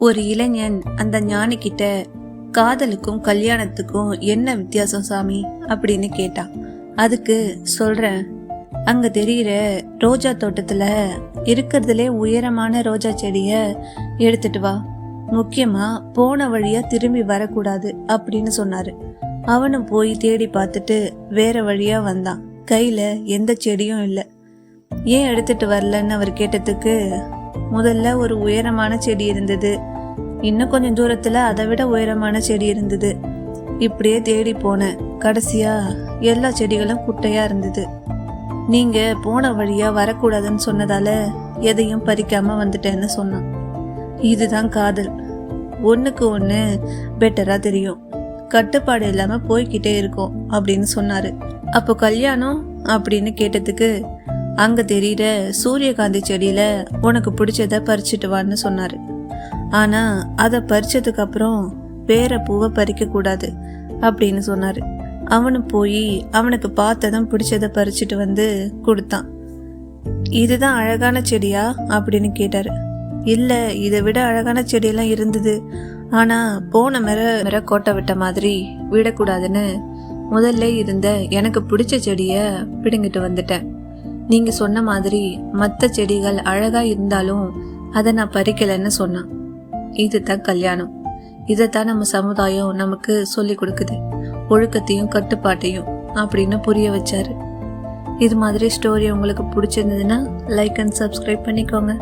ஒரு இளைஞன் அந்த ஞானி கிட்ட காதலுக்கும் கல்யாணத்துக்கும் என்ன வித்தியாசம் சாமி அப்படின்னு கேட்டான். அதுக்கு சொல்றேன், அங்க தெரிகிற ரோஜா தோட்டத்துல இருக்கிறதுலே உயரமான ரோஜா செடிய எடுத்துட்டு வா, முக்கியமா போன வழியா திரும்பி வரக்கூடாது அப்படின்னு சொன்னாரு. அவனும் போய் தேடி பார்த்துட்டு வேற வழியா வந்தான். கையில எந்த செடியும் இல்லை. ஏன் எடுத்துட்டு வரலன்னு அவர் கேட்டதுக்கு, முதல்ல ஒரு உயரமான செடி இருந்தது, இன்னும் கொஞ்சம் தூரத்துல அதை விட உயரமான செடி இருந்தது, இப்படியே தேடி போனேன், கடைசியா எல்லா செடிகளும் குட்டையா இருந்தது. நீங்க போன வழியா வரக்கூடாதுன்னு சொன்னதால எதையும் பறிக்காம வந்துட்டேன்னு சொன்னான். இதுதான் காதல், ஒண்ணுக்கு ஒண்ணு பெட்டரா தெரியும், கட்டுப்பாடு இல்லாம போய்கிட்டே இருக்கும் அப்படின்னு சொன்னாரு. அப்போ கல்யாணம் அப்படின்னு கேட்டதுக்கு, அங்க தெரியுற சூரியகாந்தி செடியில உனக்கு பிடிச்சத பறிச்சுட்டு வான்னு சொன்னாரு. ஆனா அதை பறிச்சதுக்கு அப்புறம் வேற பூவை பறிக்க கூடாது அப்படின்னு சொன்னாரு. அவனும் போய் அவனுக்கு பார்த்ததும் பிடிச்சத பறிச்சுட்டு வந்து கொடுத்தான். இதுதான் அழகான செடியா அப்படின்னு கேட்டாரு. இல்ல, இதை விட அழகான செடியெல்லாம் இருந்தது, ஆனா போன மேல கோட்டை விட்ட மாதிரி விடக்கூடாதுன்னு முதல்ல இருந்த எனக்கு பிடிச்ச செடிய பிடுங்கிட்டு வந்துட்டேன். நீங்க சொன்ன மாதிரி மற்ற செடிகள் அழகா இருந்தாலும் அதை நான் பறிக்கலைன்னு சொன்னான். இதுதான் கல்யாணம். இதைத்தான் நம்ம சமுதாயம் நமக்கு சொல்லி கொடுக்குது, ஒழுக்கத்தையும் கட்டுப்பாட்டையும் அப்படின்னு புரிய வச்சாரு. இது மாதிரி ஸ்டோரி உங்களுக்கு பிடிச்சிருந்ததுன்னா லைக் அண்ட் சப்ஸ்கிரைப் பண்ணிக்கோங்க.